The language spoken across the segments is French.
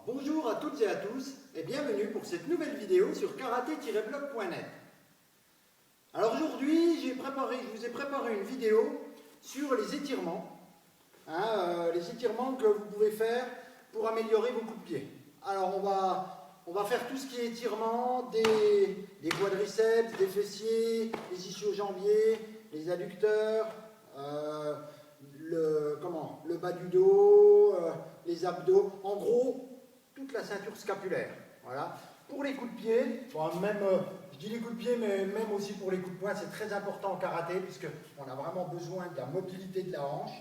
Bonjour à toutes et à tous et bienvenue pour cette nouvelle vidéo sur karaté-blog.net. Alors aujourd'hui, je vous ai préparé une vidéo sur les étirements, les étirements que vous pouvez faire pour améliorer vos coups de pied. Alors on va faire tout ce qui est étirement des quadriceps, des fessiers, les ischio-jambiers, les adducteurs, le bas du dos, les abdos, en gros toute la ceinture scapulaire. Voilà. Pour les coups de pied, je dis les coups de pied, mais même aussi pour les coups de poing, c'est très important en karaté, puisqu'on a vraiment besoin de la mobilité de la hanche.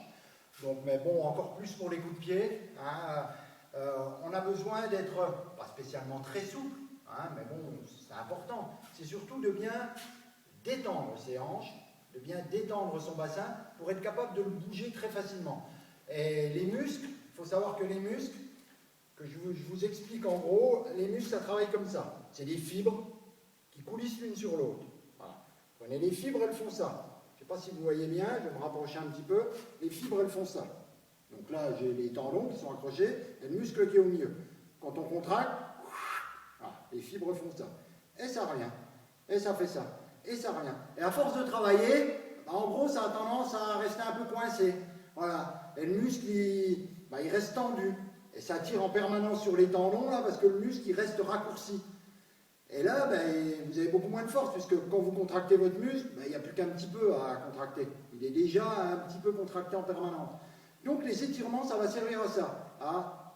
Donc, mais bon, encore plus pour les coups de pied. On a besoin d'être, pas spécialement très souple, mais bon, c'est important. C'est surtout de bien détendre ses hanches, de bien détendre son bassin pour être capable de le bouger très facilement. Et les muscles, il faut savoir que les muscles, que je vous explique en gros, les muscles ça travaille comme ça. C'est des fibres qui coulissent l'une sur l'autre. Voilà. Prenez les fibres, elles font ça. Je ne sais pas si vous voyez bien, je vais me rapprocher un petit peu. Les fibres, elles font ça. Donc là, j'ai les tendons qui sont accrochés et le muscle qui est au milieu. Quand on contracte, voilà, les fibres font ça. Et ça revient. Et ça fait ça. Et ça revient. Et à force de travailler, en gros, ça a tendance à rester un peu coincé. Voilà. Et le muscle, il reste tendu. Et ça tire en permanence sur les tendons, là, parce que le muscle, il reste raccourci. Et là, vous avez beaucoup moins de force, puisque quand vous contractez votre muscle, il n'y a plus qu'un petit peu à contracter. Il est déjà un petit peu contracté en permanence. Donc les étirements, ça va servir à ça, à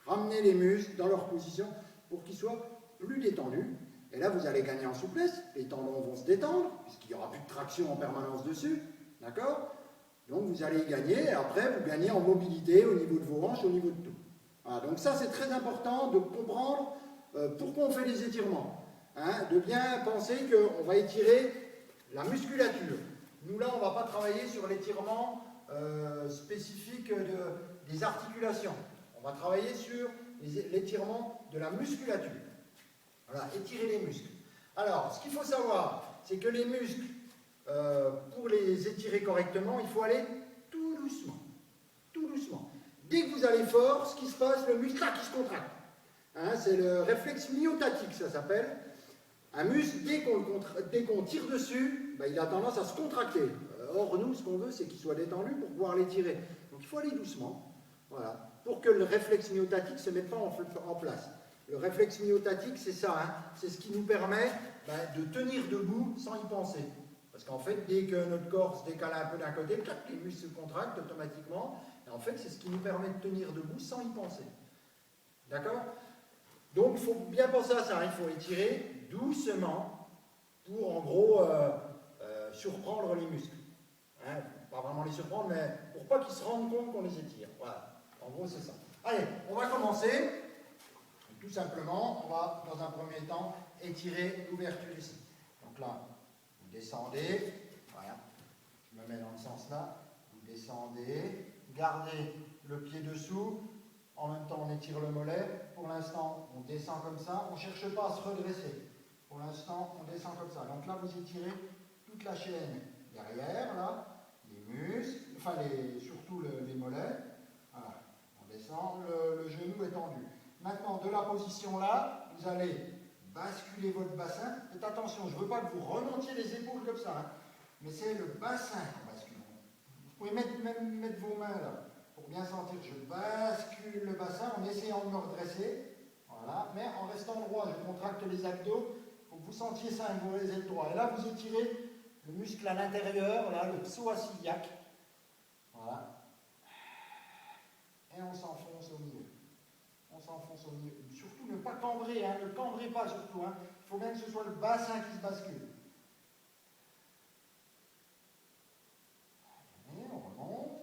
ramener les muscles dans leur position pour qu'ils soient plus détendus. Et là, vous allez gagner en souplesse, les tendons vont se détendre, puisqu'il n'y aura plus de traction en permanence dessus, d'accord ? Donc vous allez y gagner, et après vous gagnez en mobilité au niveau de vos hanches, au niveau de tout. Voilà, donc ça c'est très important de comprendre pourquoi on fait les étirements. De bien penser qu'on va étirer la musculature. Nous là on ne va pas travailler sur l'étirement spécifique des articulations. On va travailler sur l'étirement de la musculature. Voilà, étirer les muscles. Alors ce qu'il faut savoir, c'est que les muscles, pour les étirer correctement, il faut aller tout doucement. Tout doucement. Dès que vous allez fort, ce qui se passe, le muscle qui se contracte. C'est le réflexe myotatique, ça s'appelle. Un muscle, dès qu'on tire dessus, il a tendance à se contracter. Or, nous, ce qu'on veut, c'est qu'il soit détendu pour pouvoir l'étirer. Donc, il faut aller doucement, voilà, pour que le réflexe myotatique ne se mette pas en place. Le réflexe myotatique, c'est ça, c'est ce qui nous permet de tenir debout sans y penser. Parce qu'en fait, dès que notre corps se décale un peu d'un côté, les muscles se contractent automatiquement. Et en fait, c'est ce qui nous permet de tenir debout sans y penser. D'accord ? Donc, il faut bien penser à ça. Il faut étirer doucement pour, en gros, surprendre les muscles. Pas vraiment les surprendre, mais pour pas qu'ils se rendent compte qu'on les étire. Voilà. En gros, c'est ça. Allez, on va commencer. Tout simplement, on va, dans un premier temps, étirer l'ouverture ici. Donc là, vous descendez, voilà, je me mets dans le sens là, vous descendez, gardez le pied dessous, en même temps on étire le mollet, pour l'instant on descend comme ça, on ne cherche pas à se redresser, pour l'instant on descend comme ça, donc là vous étirez toute la chaîne derrière, là, les muscles, enfin surtout les mollets, voilà, on descend, le genou est tendu. Maintenant de la position là, vous allez basculer votre bassin. Faites attention, je ne veux pas que vous remontiez les épaules comme ça, mais c'est le bassin qu'on bascule. Vous pouvez même mettre vos mains là, pour bien sentir. Je bascule le bassin en essayant de me redresser, voilà, mais en restant droit. Je contracte les abdos, il faut que vous sentiez ça avec vos ailes droits. Et là, vous étirez le muscle à l'intérieur, là, le psoas-iliaque, voilà, et on s'enfonce au milieu. On s'enfonce au milieu. Surtout ne pas cambrer, ne cambrez pas surtout. Il faut bien que ce soit le bassin qui se bascule. Et on remonte.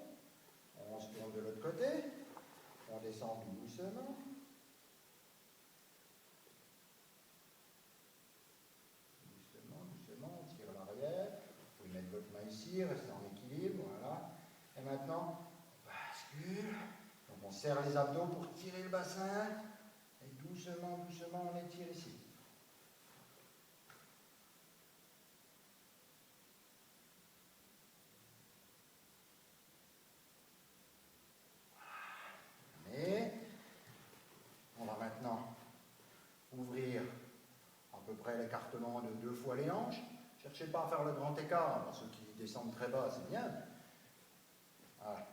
On se tourne de l'autre côté. On descend doucement. Doucement, on tire l'arrière. Vous pouvez mettre votre main ici, rester en équilibre. Voilà. Et maintenant, on bascule. Donc on serre les abdos pour tirer le bassin. Et doucement, on étire ici. fois les hanches. Cherchez pas à faire le grand écart. Pour ceux qui descendent très bas, c'est bien. Voilà.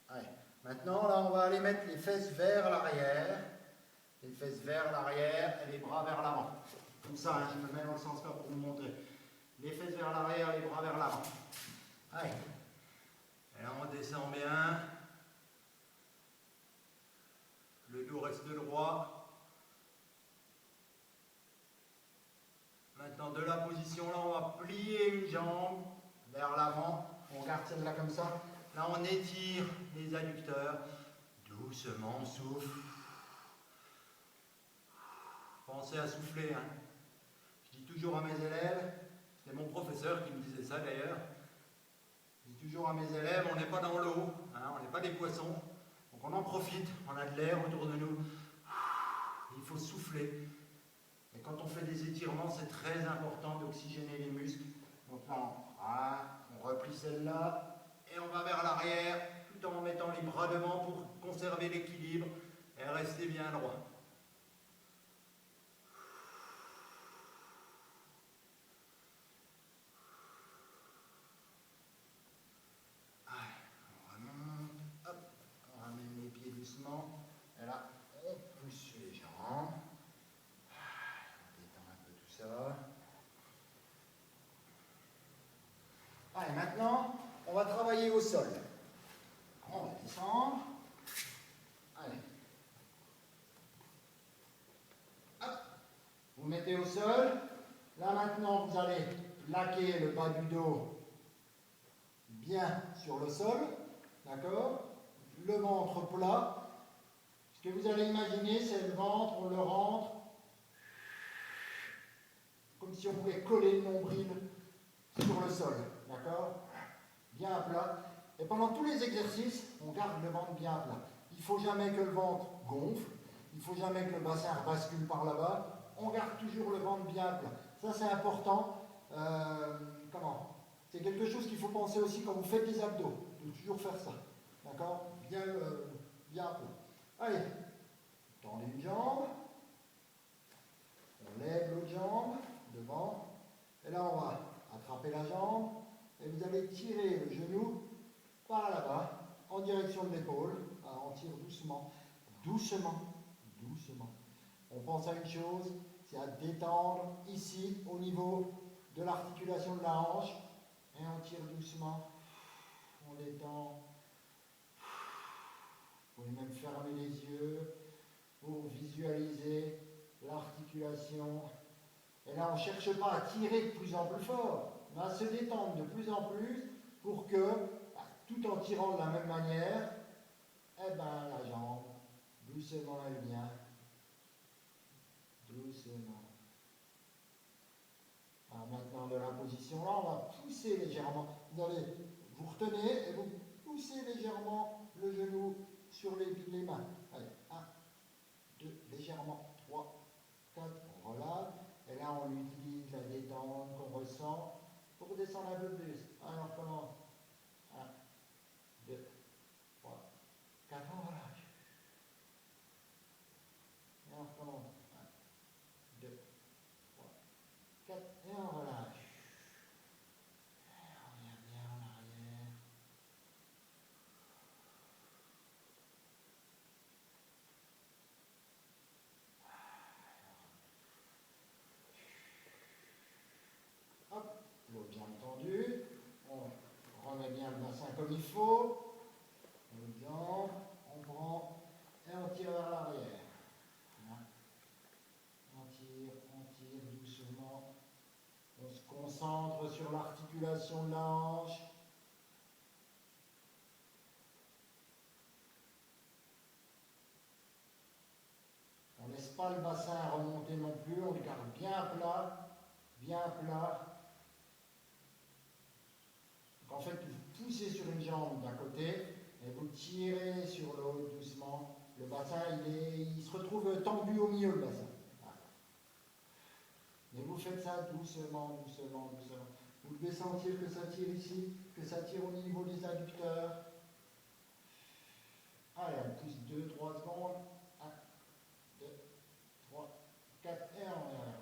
Allez. Maintenant, là, on va aller mettre les fesses vers l'arrière. Les fesses vers l'arrière et les bras vers l'avant. Comme ça, hein, je me mets dans le sens là pour vous montrer. Les fesses vers l'arrière, les bras vers l'avant. Allez. Et là, on descend bien. Le dos reste droit. Maintenant, de la position là, on va plier une jambe vers l'avant. On garde celle-là comme ça. Là, on étire les adducteurs. Doucement, on souffle. Pensez à souffler. Hein. Je dis toujours à mes élèves, c'est mon professeur qui me disait ça d'ailleurs. Je dis toujours à mes élèves, on n'est pas dans l'eau, hein, on n'est pas des poissons. Donc on en profite, on a de l'air autour de nous. Il faut souffler. Et quand on fait des étirements, c'est très important d'oxygéner les muscles. Donc là, on replie celle-là et on va vers l'arrière tout en mettant les bras devant pour conserver l'équilibre et rester bien droit. On remonte, hop, on ramène les pieds doucement. Et là, on pousse les jambes. On détend un peu tout ça. Allez, maintenant, on va travailler au sol. On va descendre. Allez. Hop. Vous mettez au sol. Là, maintenant, vous allez plaquer le bas du dos bien sur le sol. D'accord? Le ventre plat. Ce que vous allez imaginer, c'est le ventre, on le rentre comme si on pouvait coller le nombril sur le sol. D'accord? Bien plat. Et pendant tous les exercices, on garde le ventre bien plat. Il ne faut jamais que le ventre gonfle. Il ne faut jamais que le bassin bascule par là-bas. On garde toujours le ventre bien plat. Ça, c'est important. C'est quelque chose qu'il faut penser aussi quand vous faites des abdos. De toujours faire ça. D'accord? Bien plat. Allez. Tendez une jambe. On lève l'autre jambe devant. Et là, on va attraper la jambe. Et vous allez tirer le genou par là-bas, en direction de l'épaule. On tire doucement, doucement, doucement. On pense à une chose, c'est à détendre ici, au niveau de l'articulation de la hanche. Et on tire doucement. On détend. Vous pouvez même fermer les yeux pour visualiser l'articulation. Et là, on ne cherche pas à tirer de plus en plus fort, mais à se détendre de plus en plus pour que, tout en tirant de la même manière, la jambe, doucement, elle vient. Doucement. Alors maintenant, de la position là, on va pousser légèrement. Vous retenez et vous poussez légèrement le genou sur les mains. Allez, 1, 2, légèrement, 3, 4, on relâche. Et là, on utilise la détente qu'on ressent pour descendre un peu plus. Alors, on recommence. 1, 2, 3, 4, on relâche. Et on recommence. 1, 2, 3, 4, et on relâche. Et on revient bien en arrière. Hop, l'eau bien tendue. On remet bien le bassin comme il faut. On prend et on tire vers l'arrière. On tire doucement. On se concentre sur l'articulation de la hanche. On ne laisse pas le bassin remonter non plus, on le garde bien plat, bien plat. Donc en fait, vous poussez sur une jambe d'un côté et vous tirez sur l'autre doucement. Le bassin, il se retrouve tendu au milieu, le bassin. Voilà. Mais vous faites ça doucement, doucement, doucement. Vous devez sentir que ça tire ici, que ça tire au niveau des adducteurs. Allez, on pousse 2-3 secondes. 1, 2, 3, 4, et on revient.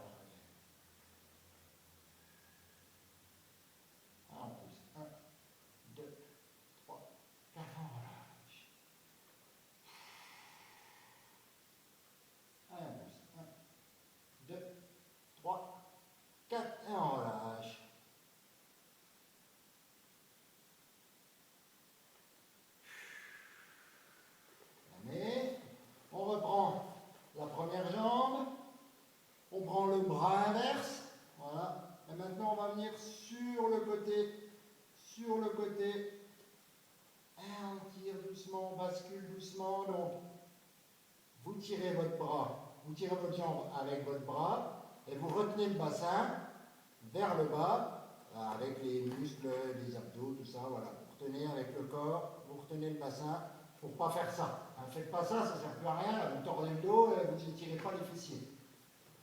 tirez votre bras, vous tirez votre jambe avec votre bras et vous retenez le bassin vers le bas avec les muscles, les abdos, tout ça, voilà. Vous retenez avec le corps, vous retenez le bassin. Il ne faut pas faire ça. Ne faites pas ça, ça ne sert plus à rien. Là, vous tordez le dos et vous n'étirez pas les fessiers.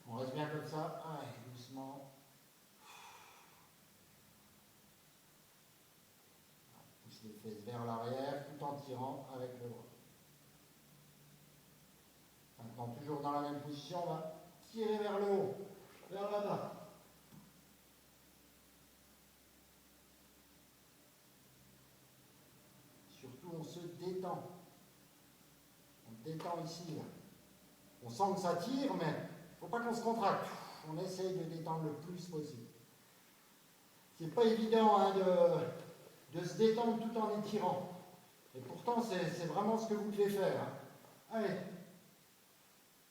On reste bien comme ça. Allez, doucement. Pousse les fesses vers l'arrière tout en tirant avec le bras. Maintenant, toujours dans la même position, on va tirer vers le haut, vers là-bas. Surtout, on se détend. On détend ici. Là. On sent que ça tire, mais il ne faut pas qu'on se contracte. On essaye de détendre le plus possible. C'est pas évident hein, de se détendre tout en étirant. Et pourtant, c'est vraiment ce que vous devez faire. Hein. Allez.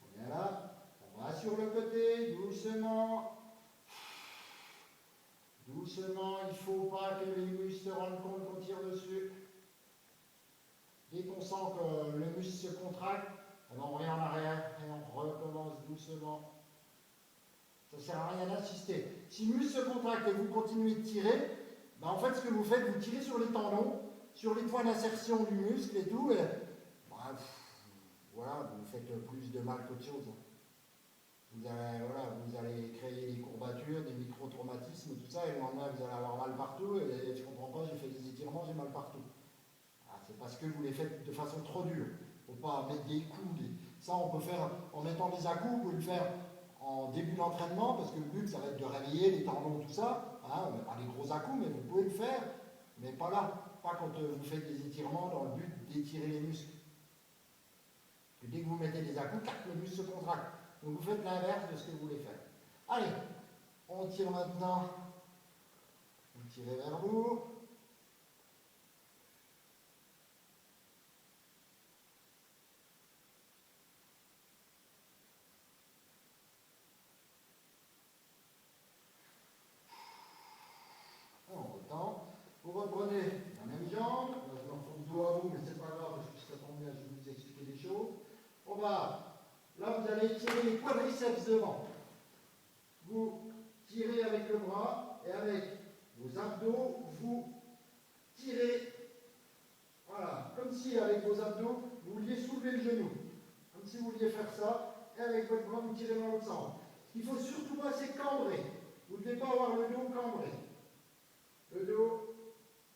On vient là. On va sur le côté, doucement. Doucement, il ne faut pas que les muscles se rendent compte qu'on tire dessus. Dès qu'on sent que le muscle se contracte, on revient en arrière et on recommence doucement. Ça ne sert à rien d'insister. Si le muscle se contracte et vous continuez de tirer, ben en fait ce que vous faites, vous tirez sur les tendons, sur les points d'insertion du muscle et tout, et voilà, vous faites plus de mal qu'autre chose. Vous allez créer des courbatures, des micro-traumatismes, tout ça, et le lendemain vous allez avoir mal partout, et je ne comprends pas, j'ai fait des étirements, j'ai mal partout. C'est parce que vous les faites de façon trop dure. Il ne faut pas mettre des coups. Ça, on peut faire en mettant des à-coups, vous pouvez le faire en début d'entraînement, parce que le but, ça va être de réveiller les tendons, tout ça. Hein, on ne met pas des gros à-coups, mais vous pouvez le faire, mais pas là. Pas quand vous faites des étirements dans le but d'étirer les muscles. Parce que dès que vous mettez des à-coups, le muscle se contracte. Donc vous faites l'inverse de ce que vous voulez faire. Allez, on tire maintenant. Vous tirez vers vous. Vous reprenez la même jambe, là je me retrouve le dos à vous, mais c'est pas grave parce que ça tombe bien, je vais vous expliquer les choses. On va, là vous allez tirer les quadriceps devant. Vous tirez avec le bras et avec vos abdos, vous tirez, voilà, comme si avec vos abdos, vous vouliez soulever le genou. Comme si vous vouliez faire ça, et avec votre bras, vous tirez dans l'autre sens. Ce qu'il ne faut surtout pas, c'est cambrer. Vous ne devez pas avoir le dos cambré. Le dos,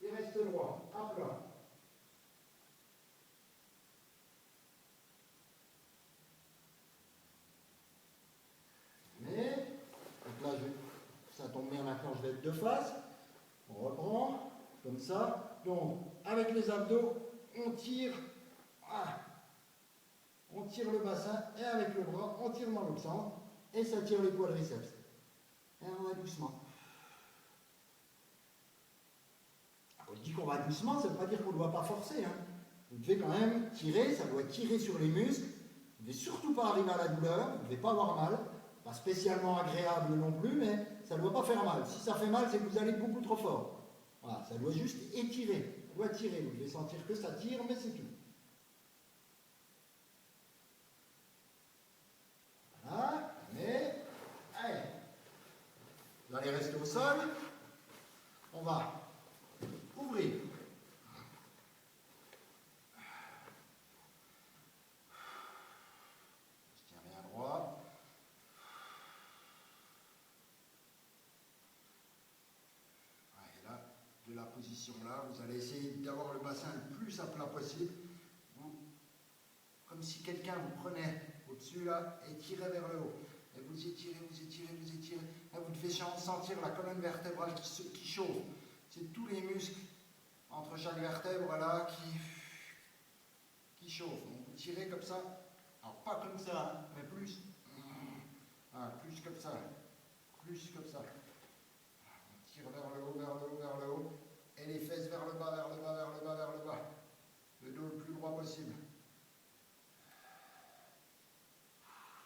il reste droit, à plat. Mais, donc là, ça tombe bien maintenant, je vais être de face. On reprend, comme ça. Donc, avec les abdos, on tire, ah, on tire le bassin, et avec le bras, on tire dans l'autre sens, et ça tire les quadriceps. Et on va doucement. Quand je dis qu'on va doucement, ça ne veut pas dire qu'on ne doit pas forcer. Hein. Vous devez quand même tirer, ça doit tirer sur les muscles. Vous ne devez surtout pas arriver à la douleur, vous ne devez pas avoir mal. Pas spécialement agréable non plus, mais ça ne doit pas faire mal. Si ça fait mal, c'est que vous allez beaucoup trop fort. Voilà, ça doit juste étirer. Ça doit tirer. Vous devez sentir que ça tire, mais c'est tout. Voilà, mais, allez. Vous allez rester au sol. On va ouvrir. Je tiens bien droit. Et là, de la position là, vous allez essayer d'avoir le bassin le plus à plat possible. Vous, comme si quelqu'un vous prenait au-dessus là et tirait vers le haut. Et vous étirez, vous étirez, vous étirez. Là, vous devez sentir la colonne vertébrale qui chauffe. C'est tous les muscles entre chaque vertèbre là qui chauffent. Donc vous tirez comme ça, alors pas comme ça, hein, mais plus. Ah, plus comme ça. Plus comme ça. On tire vers le haut, vers le haut, vers le haut. Et les fesses vers le bas, vers le bas, vers le bas, vers le bas. Le dos le plus droit possible.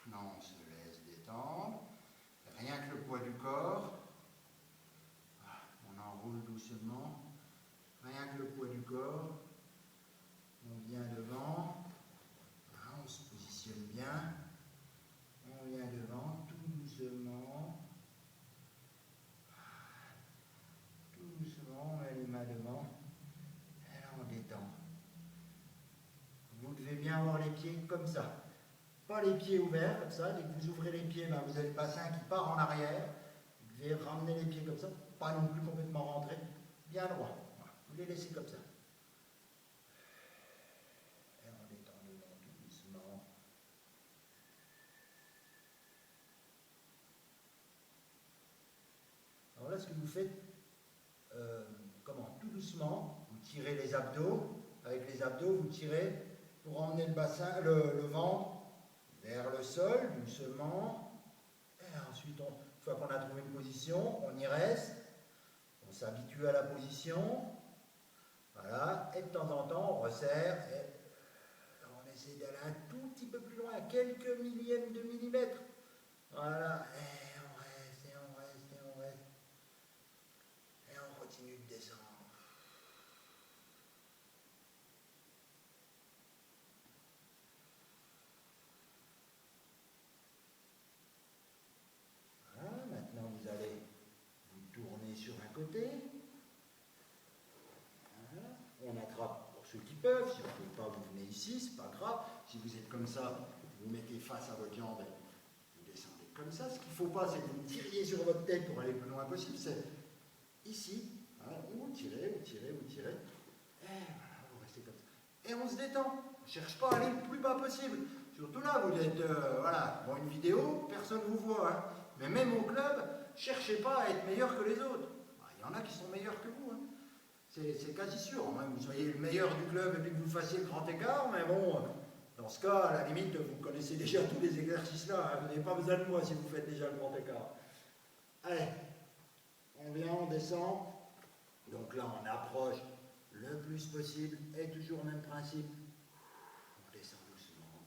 Là, on se laisse détendre. Rien que le poids du corps. On enroule doucement. Rien que le poids du corps. On vient devant. On se positionne bien. pieds comme ça. Pas les pieds ouverts comme ça. Dès que vous ouvrez les pieds, ben, vous avez le bassin qui part en arrière. Vous devez ramener les pieds comme ça, pas non plus complètement rentrés, bien droit. Voilà. Vous les laissez comme ça. Et on détend le long tout doucement. Alors là, ce que vous faites, tout doucement, vous tirez les abdos. Avec les abdos, vous tirez pour emmener le bassin, le ventre vers le sol, doucement. Et ensuite, une fois qu'on a trouvé une position, on y reste. On s'habitue à la position. Voilà. Et de temps en temps, on resserre. Et on essaie d'aller un tout petit peu plus loin, à quelques millièmes de millimètre. Voilà. Et on reste, et on reste, et on reste. Et on continue de descendre. Sur un côté. Voilà. On attrape pour ceux qui peuvent. Si vous ne pouvez pas, vous venez ici, c'est pas grave. Si vous êtes comme ça, vous mettez face à votre jambe et vous descendez comme ça. Ce qu'il ne faut pas, c'est que vous tiriez sur votre tête pour aller le plus loin possible. C'est ici. Voilà. Vous tirez, vous tirez, vous tirez. Et voilà, vous restez comme ça. Et on se détend. On ne cherche pas à aller le plus bas possible. Surtout là, vous êtes, voilà, dans une vidéo, personne ne vous voit. Hein. Mais même au club, cherchez pas à être meilleur que les autres. Il y en a qui sont meilleurs que vous. Hein. C'est quasi sûr. Même que vous soyez le meilleur du club et puis que vous fassiez le grand écart. Mais bon, dans ce cas, à la limite, vous connaissez déjà tous les exercices là. Hein. Vous n'avez pas besoin de moi si vous faites déjà le grand écart. Allez, on vient, on descend. Donc là, on approche le plus possible. Et toujours le même principe. On descend doucement.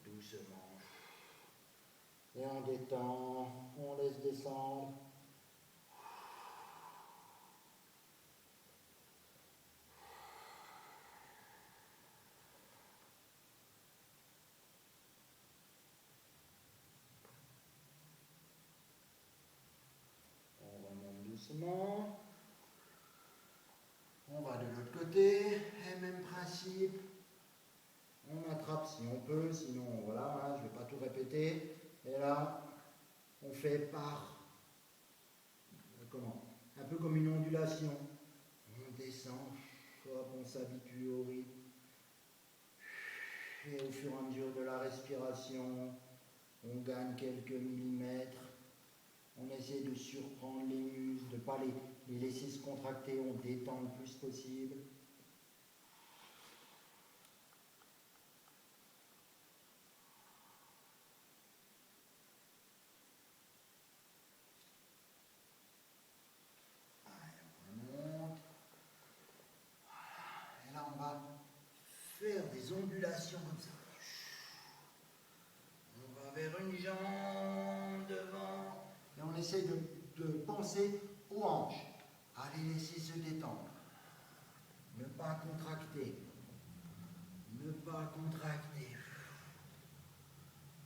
Doucement. Et on détend, on laisse descendre. On remonte doucement. On va de l'autre côté, et même principe. On attrape si on peut, sinon voilà, hein, je ne vais pas tout répéter. Et là, on fait un peu comme une ondulation. On descend, hop, on s'habitue au rythme. Et au fur et à mesure de la respiration, on gagne quelques millimètres. On essaie de surprendre les muscles, de ne pas les laisser se contracter, on détend le plus possible. Faire des ondulations comme ça. On va vers une jambe devant et on essaie de penser aux hanches, à les laisser se détendre, ne pas contracter, ne pas contracter.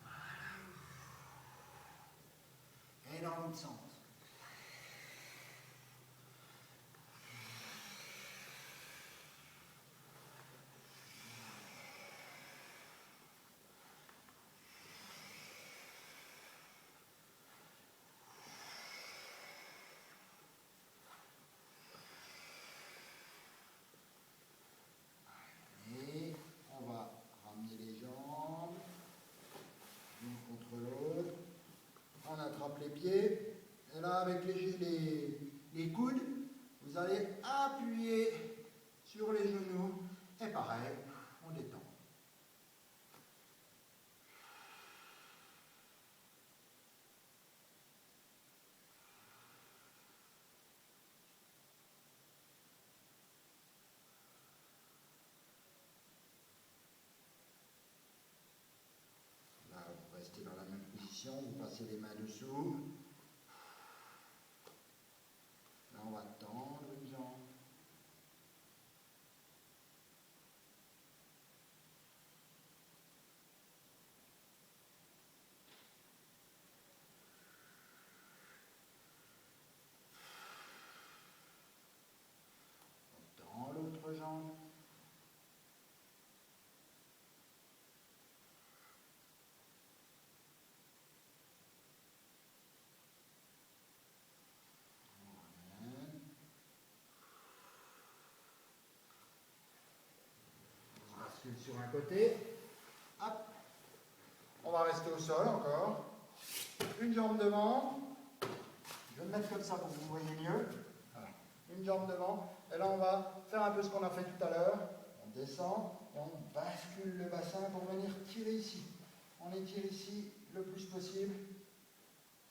Voilà. Et dans l'autre sens. Les pieds, et là avec les coudes, vous allez appuyer sur les genoux, et pareil, on détend. Là, vous restez dans la même position, vous passez les mains dessous. Là, on va tendre une jambe. On tend l'autre jambe. un côté. Hop. On va rester au sol encore. Une jambe devant. Je vais me mettre comme ça pour que vous voyez mieux. Voilà. Une jambe devant. Et là, on va faire un peu ce qu'on a fait tout à l'heure. On descend et on bascule le bassin pour venir tirer ici. On étire ici le plus possible.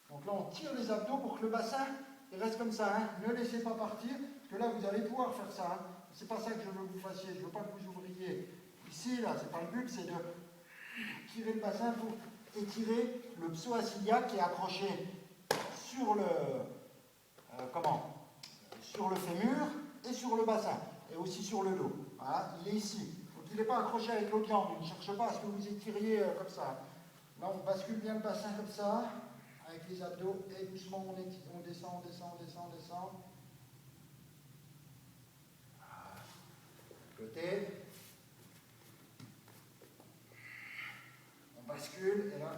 Donc là, on tire les abdos pour que le bassin il reste comme ça. Hein. Ne laissez pas partir, parce que là, vous allez pouvoir faire ça. Hein. C'est pas ça que je veux que vous fassiez. Je veux pas que vous ouvriez ici, là. C'est pas le but, c'est de tirer le bassin pour étirer le psoas-iliaque qui est accroché sur le sur le fémur et sur le bassin et aussi sur le dos. Voilà, il est ici. Donc il n'est pas accroché avec l'autre jambe. Il ne cherche pas à ce que vous étiriez comme ça. Là, on bascule bien le bassin comme ça, avec les abdos, et doucement on descend, on descend, on descend, on descend. Voilà. Côté. On bascule et là.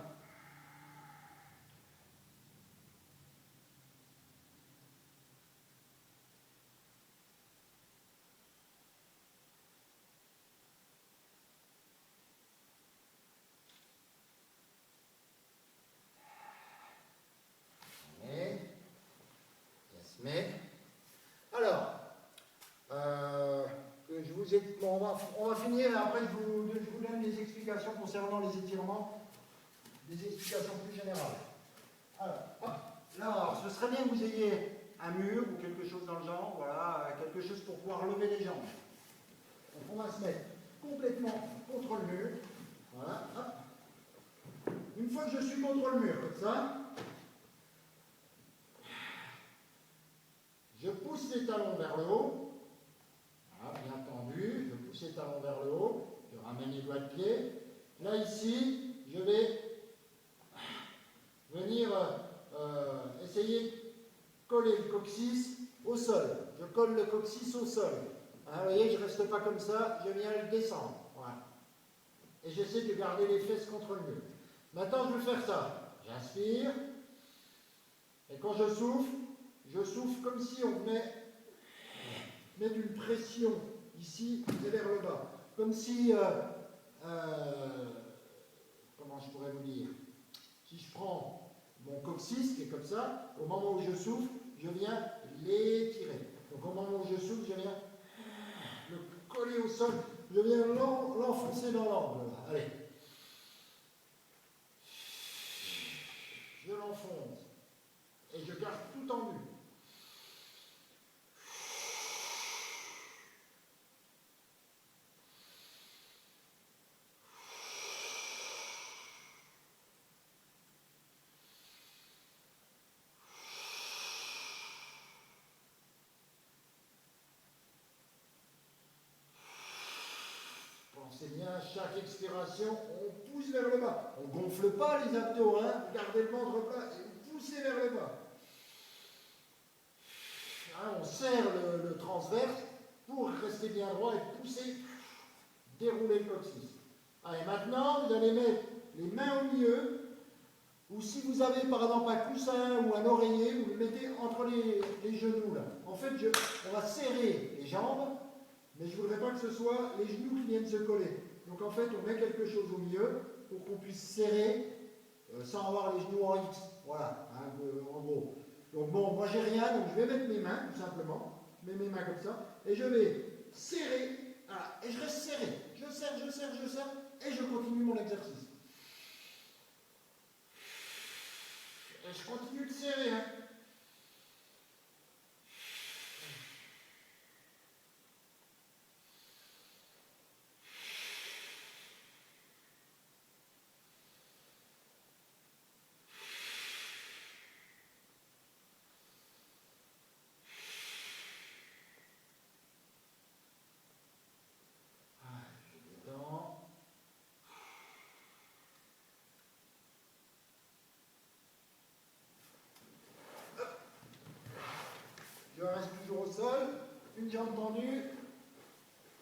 Alors, je vous ai, bon, on va finir et après je vous donne des explications concernant les étirements, des explications plus générales. Alors, hop, là, alors, ce serait bien que vous ayez un mur ou quelque chose dans le genre, voilà, quelque chose pour pouvoir lever les jambes. Donc on va se mettre complètement contre le mur, voilà, hop. Une fois que je suis contre le mur, comme ça, je pousse les talons vers le haut, voilà, bien tendu, je pousse les talons vers le haut, je ramène les doigts de pied. Là, ici, je vais venir essayer de coller le coccyx au sol. Je colle le coccyx au sol. Hein, vous voyez, je ne reste pas comme ça, je viens le descendre. Voilà. Et j'essaie de garder les fesses contre le mur. Maintenant, je vais faire ça. J'inspire. Et quand je souffle comme si on venait mettre une pression ici et vers le bas. Comme si, comment je pourrais vous dire, si je prends mon coccyx qui est comme ça, au moment où je souffle, je viens l'étirer. Donc au moment où je souffle, je viens le coller au sol, je viens l'enfoncer dans l'angle. Allez. Je l'enfonce. Et je garde tout tendu. Pensez bien, à chaque expiration, on pousse vers le bas. On ne gonfle pas les abdos, hein. Gardez le ventre plat et vous poussez vers le bas. Hein, on serre le transverse pour rester bien droit et pousser, dérouler le coccyx. Allez, maintenant, vous allez mettre les mains au milieu, ou si vous avez par exemple un coussin ou un oreiller, vous le mettez entre les genoux là. En fait, on va serrer les jambes, mais je ne voudrais pas que ce soit les genoux qui viennent se coller. Donc en fait, on met quelque chose au milieu pour qu'on puisse serrer sans avoir les genoux en X. Voilà, hein, en gros. Donc bon, moi j'ai rien, donc je vais mettre mes mains tout simplement. Je mets mes mains comme ça et je vais serrer. Voilà, et je reste serré. Je serre, je serre, je serre et je continue mon exercice. Et je continue de serrer. Hein. Je reste toujours au sol, une jambe tendue,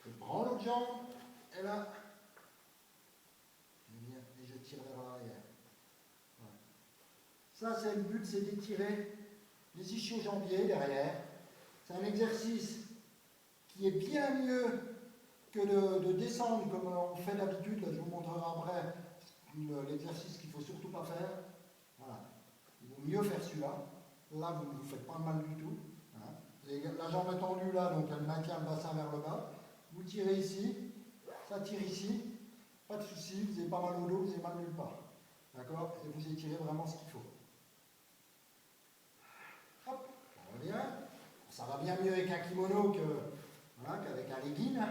je prends l'autre jambe, et là, je viens et je tire vers l'arrière. Voilà. Ça, c'est le but, c'est d'étirer les ischio-jambiers derrière. C'est un exercice qui est bien mieux que de descendre comme on fait d'habitude. Là, je vous montrerai après l'exercice qu'il ne faut surtout pas faire. Voilà. Il vaut mieux faire celui-là. Là, vous ne vous faites pas mal du tout. Hein. La jambe est tendue là, donc elle maintient le bassin vers le bas. Vous tirez ici, ça tire ici. Pas de souci, vous avez pas mal au dos, vous avez mal nulle part. D'accord? Et vous étirez vraiment ce qu'il faut. Hop, on revient. Ça va bien mieux avec un kimono qu'avec un legging, hein,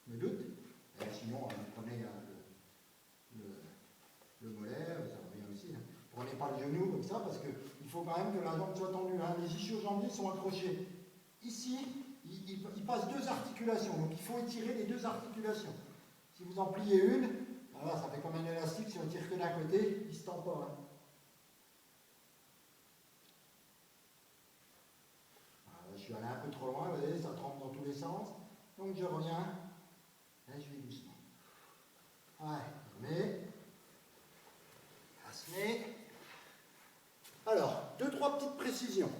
je me doute. Et sinon, vous prenez le mollet, ça va bien aussi. Hein. Prenez pas le genou comme ça, parce qu'il faut quand même que la jambe soit tendue. Hein. Les ischio-jambiers sont accrochés. Ici, il passe deux articulations, donc il faut étirer les deux articulations. Si vous en pliez une, voilà, ça fait comme un élastique, si on tire que d'un côté, il ne se tend pas. Hein. Je suis allé un peu trop loin, vous voyez, ça trempe dans tous les sens. Donc je reviens. Là, je vais doucement. Ouais, mais. Alors, 2-3 petites précisions.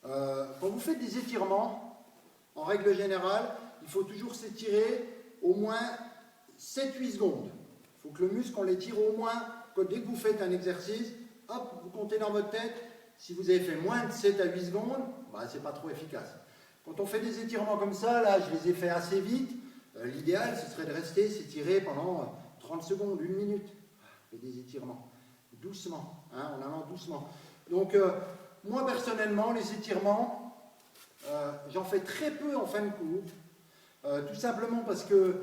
Quand vous faites des étirements, en règle générale, il faut toujours s'étirer au moins 7-8 secondes. Il faut que le muscle, on l'étire au moins, dès que vous faites un exercice, hop, vous comptez dans votre tête. Si vous avez fait moins de 7 à 8 secondes, bah, c'est pas trop efficace. Quand on fait des étirements comme ça, là, je les ai fait assez vite. L'idéal, ce serait de rester s'étirer pendant 30 secondes, 1 minute. Et des étirements. Doucement, hein, en allant doucement. Donc, moi, personnellement, les étirements, j'en fais très peu en fin de cours. Tout simplement parce que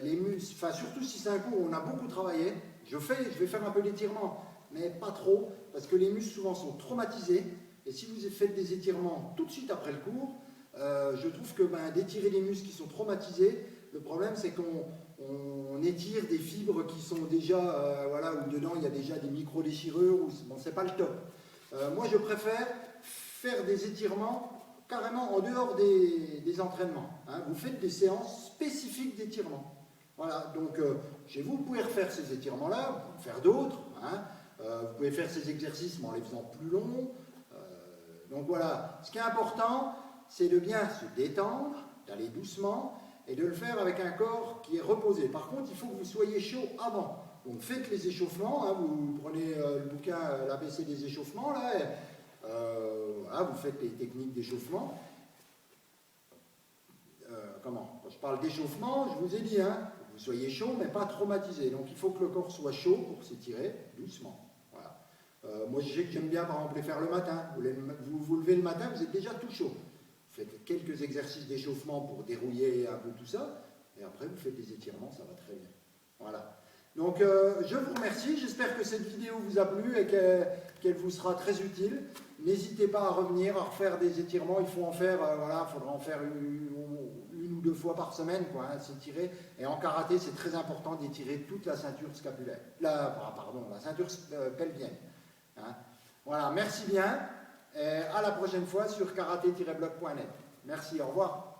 les muscles, enfin, surtout si c'est un cours où on a beaucoup travaillé, je vais faire un peu d'étirement, mais pas trop, parce que les muscles souvent sont traumatisés, et si vous faites des étirements tout de suite après le cours, je trouve que d'étirer les muscles qui sont traumatisés, le problème c'est qu'on étire des fibres qui sont déjà, voilà, où dedans il y a déjà des micro-déchirures, bon, c'est pas le top. Moi je préfère faire des étirements carrément en dehors des entraînements. Hein. Vous faites des séances spécifiques d'étirement. Voilà, donc chez vous, vous pouvez refaire ces étirements-là, vous pouvez faire d'autres. Hein. Vous pouvez faire ces exercices mais en les faisant plus longs. Donc voilà, ce qui est important, c'est de bien se détendre, d'aller doucement et de le faire avec un corps qui est reposé. Par contre, il faut que vous soyez chaud avant. Donc faites les échauffements, hein, vous prenez le bouquin l'ABC des échauffements, là, voilà, vous faites les techniques d'échauffement. Quand je parle d'échauffement, je vous ai dit, hein, que vous soyez chaud mais pas traumatisé. Donc il faut que le corps soit chaud pour s'étirer doucement. Voilà. Moi je sais que j'aime bien par exemple les faire le matin. Vous vous levez le matin, vous êtes déjà tout chaud. Vous faites quelques exercices d'échauffement pour dérouiller un peu tout ça, et après vous faites des étirements, ça va très bien. Voilà. Donc je vous remercie, j'espère que cette vidéo vous a plu et qu'elle vous sera très utile. N'hésitez pas à revenir, à refaire des étirements, il faut en faire, voilà, il faudra en faire une ou 2 fois par semaine, quoi, hein, s'étirer. Et en karaté, c'est très important d'étirer toute la ceinture scapulaire, la ceinture pelvienne. Hein. Voilà, merci bien, et à la prochaine fois sur karaté-blog.net. Merci, au revoir.